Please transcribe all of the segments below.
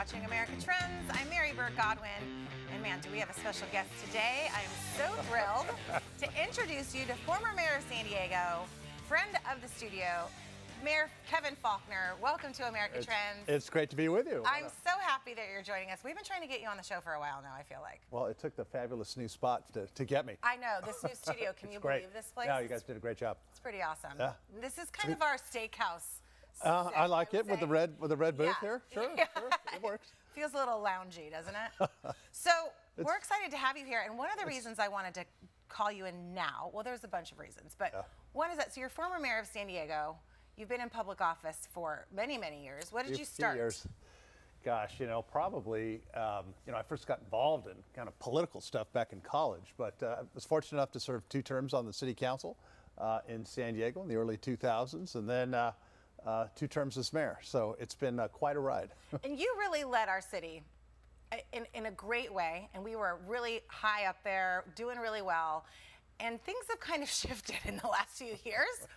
watching America Trends. I'm Mary Burt-Godwin, and man, do we have a special guest today. I am so thrilled to introduce you to former Mayor of San Diego, friend of the studio, Mayor Kevin Faulconer. Welcome to America Trends. It's great to be with you. I'm so happy that you're joining us. We've been trying to get you on the show for a while now, I feel like. Well, it took the fabulous new spot to get me. I know, this new studio. Can you believe this place? Yeah, you guys did a great job. It's pretty awesome. Yeah. This is kind of our steakhouse. I like it with the red booth Yeah. here. Sure, it works. Feels a little loungy, doesn't it? So we're excited to have you here, and one of the reasons I wanted to call you in now, well, there's a bunch of reasons, but one is that, so you're former mayor of San Diego. You've been in public office for many, many years. What did you start? Years. Gosh, probably, I first got involved in kind of political stuff back in college, but I was fortunate enough to serve 2 terms on the city council in San Diego in the early 2000s, and then 2 terms as mayor. So it's been quite a ride. And you really led our city in a great way, and we were really high up there, doing really well. And things have kind of shifted in the last few years.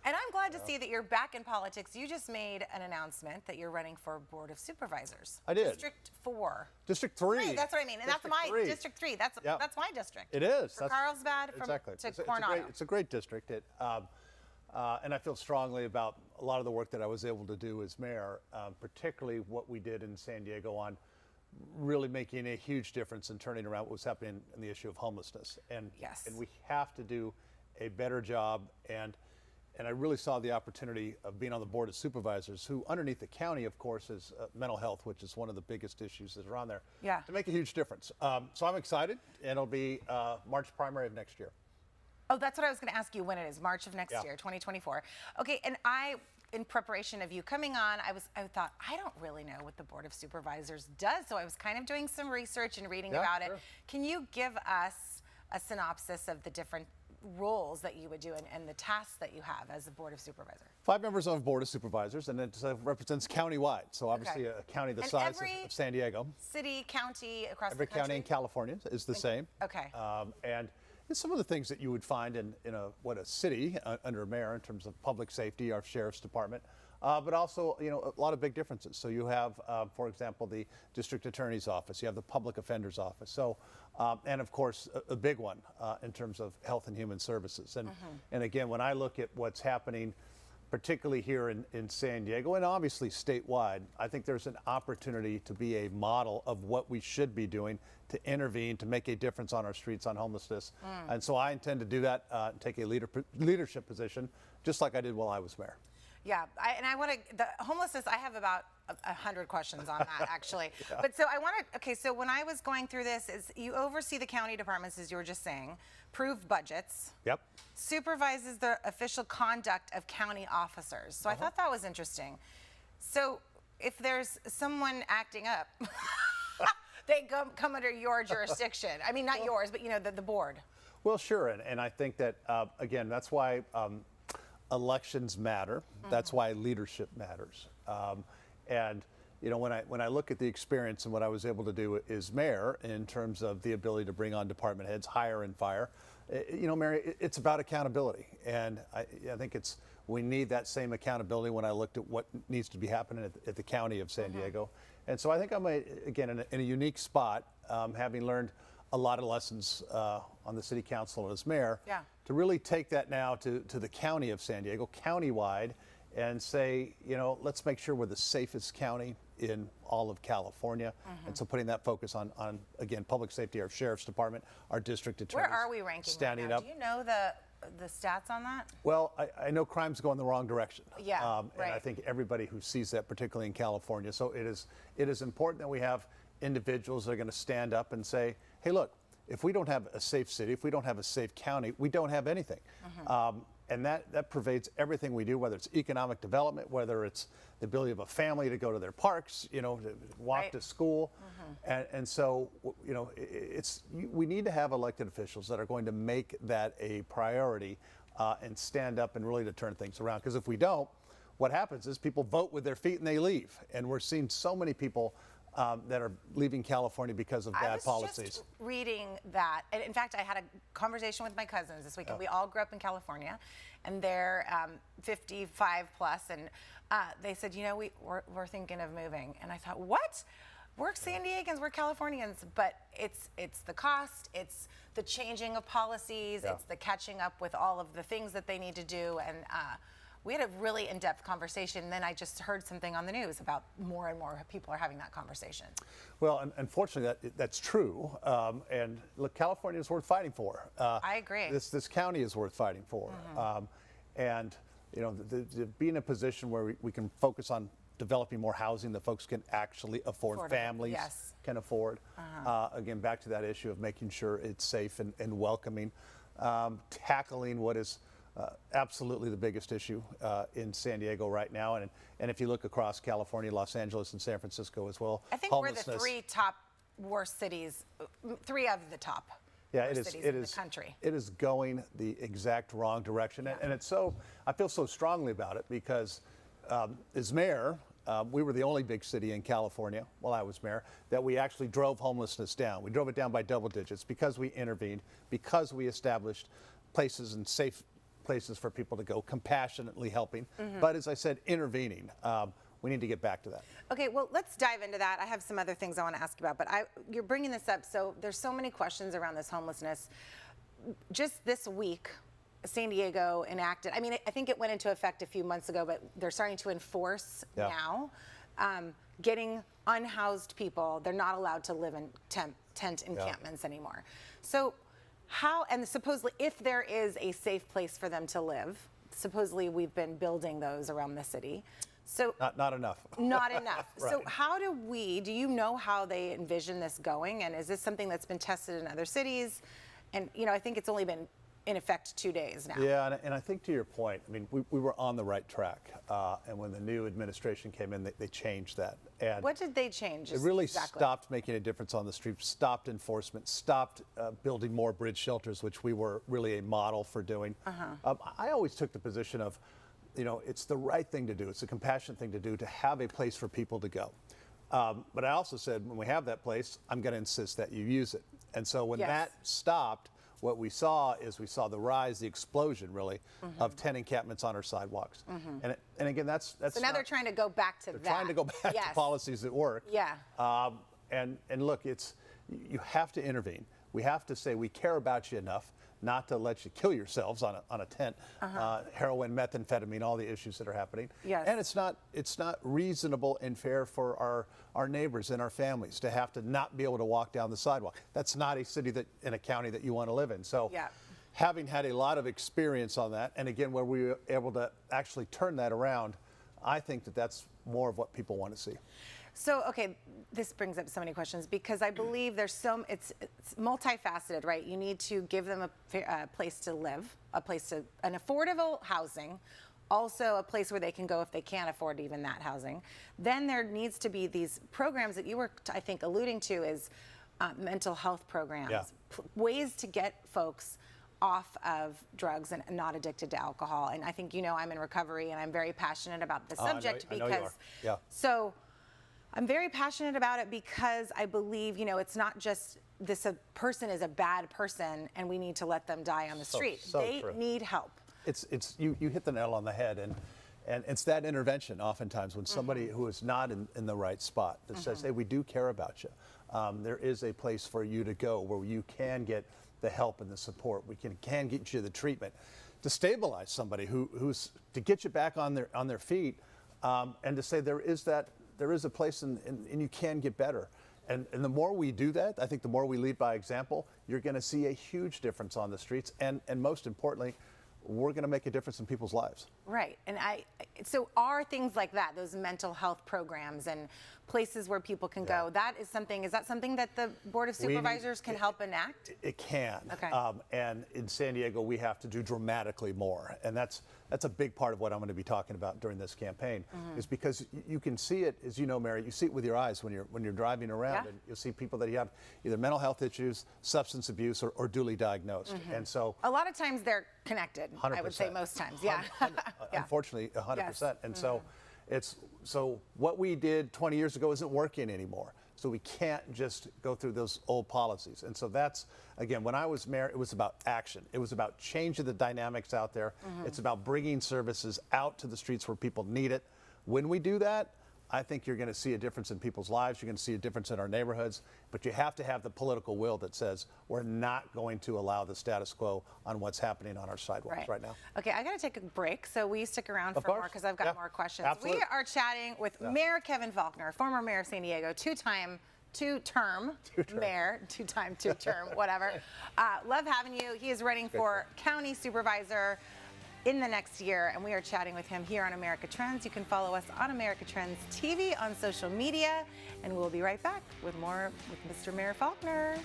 And I'm glad to see that you're back in politics. You just made an announcement that you're running for Board of Supervisors. I did. District 4. District 3. That's what I mean. And that's my District 3. That's my district. It is. From Carlsbad to Coronado. It's a great district. And I feel strongly about a lot of the work that I was able to do as mayor, particularly what we did in San Diego on really making a huge difference in turning around what was happening in the issue of homelessness. And we have to do a better job. And I really saw the opportunity of being on the Board of Supervisors, who underneath the county, of course, is mental health, which is one of the biggest issues that are on there, to make a huge difference. So I'm excited, and it'll be March primary of next year. Oh, that's what I was going to ask you when it is, March of next year, 2024. Okay, and in preparation of you coming on, I thought, I don't really know what the Board of Supervisors does, so I was kind of doing some research and reading about it. Can you give us a synopsis of the different roles that you would do and the tasks that you have as a Board of Supervisor? 5 members on the Board of Supervisors, and it represents county-wide. So obviously a county the size of San Diego. City, county, across the country? Every county in California is the same. Okay. And some of the things that you would find in a city under a mayor in terms of public safety, our sheriff's department, but also a lot of big differences. So you have, for example, the district attorney's office. You have the public offender's office. So, and of course, a big one in terms of health and human services. And again, when I look at what's happening, particularly here in San Diego and obviously statewide, I think there's an opportunity to be a model of what we should be doing to intervene, to make a difference on our streets on homelessness. And so I intend to do that and take a leadership position, just like I did while I was mayor. Yeah, I want to, the homelessness, I have about 100 questions on that, actually. But so I want to, okay, so when I was going through this, is you oversee the county departments, as you were just saying, approve budgets. Yep. Supervises the official conduct of county officers. So I thought that was interesting. So if there's someone acting up, they come under your jurisdiction. I mean, not yours, but the board. Well, sure, and I think that, again, that's why elections matter. That's why leadership matters. And when I look at the experience and what I was able to do as mayor in terms of the ability to bring on department heads, hire and fire, Mary, it's about accountability. And I think we need that same accountability when I looked at what needs to be happening at the county of San Diego. And so I think I'm, again, in a unique spot, having learned a lot of lessons on the city council as mayor, to really take that now to the county of San Diego, countywide, and say, let's make sure we're the safest county in all of California. And so putting that focus on again, public safety, our sheriff's department, our district attorneys. Where are we ranking standing right now? up? Do you know the stats on that? Well, I know crime's going the wrong direction. And I think everybody who sees that, particularly in California. So it is important that we have individuals that are going to stand up and say, hey, look, if we don't have a safe city, if we don't have a safe county, we don't have anything. And that pervades everything we do, whether it's economic development, whether it's the ability of a family to go to their parks, to walk to school. And so, we need to have elected officials that are going to make that a priority and stand up and really to turn things around. Because if we don't, what happens is people vote with their feet and they leave. And we're seeing so many people that are leaving California because of bad policies. I was just reading that, and in fact, I had a conversation with my cousins this weekend. We all grew up in California, and they're 55 plus, and they said, you know, we're thinking of moving. And I thought, what? We're San Diegans, we're Californians, but it's the cost, it's the changing of policies, it's the catching up with all of the things that they need to do, and we had a really in-depth conversation. Then I just heard something on the news about more and more people are having that conversation. Well, and unfortunately, that's true. And look, California is worth fighting for. I agree. This county is worth fighting for. And you know, to be in a position where we can focus on developing more housing that folks can actually afford, families can afford. Again, back to that issue of making sure it's safe and welcoming, tackling what is absolutely the biggest issue in San Diego right now, and if you look across California, Los Angeles, and San Francisco as well. I think we're the three top worst cities, three of the top worst cities in the country. It is going the exact wrong direction, and it's so, I feel so strongly about it because as mayor, we were the only big city in California, while I was mayor, that we actually drove homelessness down. We drove it down by double digits because we intervened, because we established places and safe places for people to go, compassionately helping, but as I said, intervening. We need to get back to that. Okay, well, let's dive into that. I have some other things I want to ask you about, but you're bringing this up, so there's so many questions around this homelessness. Just this week, San Diego enacted, I mean, I think it went into effect a few months ago, but they're starting to enforce now, getting unhoused people, they're not allowed to live in tent encampments anymore. So how, and supposedly if there is a safe place for them to live, supposedly we've been building those around the city. So not enough. Not enough. Right. So how do you know how they envision this going? And is this something that's been tested in other cities? And, you know, I think it's only been in effect 2 days now. Yeah, and I think to your point, I mean, we were on the right track. And when the new administration came in, they changed that. And what did they change? It really stopped making a difference on the streets, stopped enforcement, stopped building more bridge shelters, which we were really a model for doing. I always took the position of, you know, it's the right thing to do. It's a compassionate thing to do, to have a place for people to go. But I also said, when we have that place, I'm going to insist that you use it. And so when that stopped, what we saw the rise, the explosion, really, of tent encampments on our sidewalks. And again, that's so now they're trying to go back to that. They're trying to go back to policies that work. And look, you have to intervene. We have to say we care about you enough not to let you kill yourselves on a tent. Heroin, methamphetamine, all the issues that are happening. And it's not reasonable and fair for our neighbors and our families to have to not be able to walk down the sidewalk. That's not a city in a county that you want to live in. So having had a lot of experience on that, and again, where we were able to actually turn that around, I think that's more of what people want to see. So, okay, this brings up so many questions because I believe there's it's multifaceted, right? You need to give them a place to live, an affordable housing, also a place where they can go if they can't afford even that housing. Then there needs to be these programs that you were, I think, alluding to is mental health programs, ways to get folks off of drugs and not addicted to alcohol. And I think, you know, I'm in recovery and I'm very passionate about the subject I know you are. So I'm very passionate about it because I believe, you know, it's not just a person is a bad person and we need to let them die on the street. They need help. You hit the nail on the head, and it's that intervention oftentimes when somebody who is not in the right spot that says, hey, we do care about you. There is a place for you to go where you can get the help and the support. We can get you the treatment to stabilize somebody who's to get you back on their feet, and to say there is a place and you can get better. And the more we do that, I think the more we lead by example, you're going to see a huge difference on the streets, and most importantly, we're going to make a difference in people's lives. Right. And so are things like that, those mental health programs and places where people can go, is that something that the Board of Supervisors can help enact? It can. Okay. And in San Diego, we have to do dramatically more. And that's a big part of what I'm going to be talking about during this campaign, is because you can see it, as you know, Mary, you see it with your eyes when you're driving around, and you'll see people that have either mental health issues, substance abuse, or duly diagnosed. And so a lot of times they're connected. 100%. I would say most times, Unfortunately, 100%. And so so what we did 20 years ago isn't working anymore. So we can't just go through those old policies. And so that's, again, when I was mayor, it was about action. It was about changing the dynamics out there. It's about bringing services out to the streets where people need it. When we do that, I think you're going to see a difference in people's lives. You're going to see a difference in our neighborhoods. But you have to have the political will that says we're not going to allow the status quo on what's happening on our sidewalks right now. Okay, I got to take a break, so we stick around for more because I've got more questions. Absolutely. We are chatting with Mayor Kevin Faulconer, former mayor of San Diego, two-term mayor, two-term, whatever. Love having you. He is running for county supervisor in the next year, and we are chatting with him here on America Trends. You can follow us on America Trends TV on social media, and we'll be right back with more with Mr. Mayor Faulconer.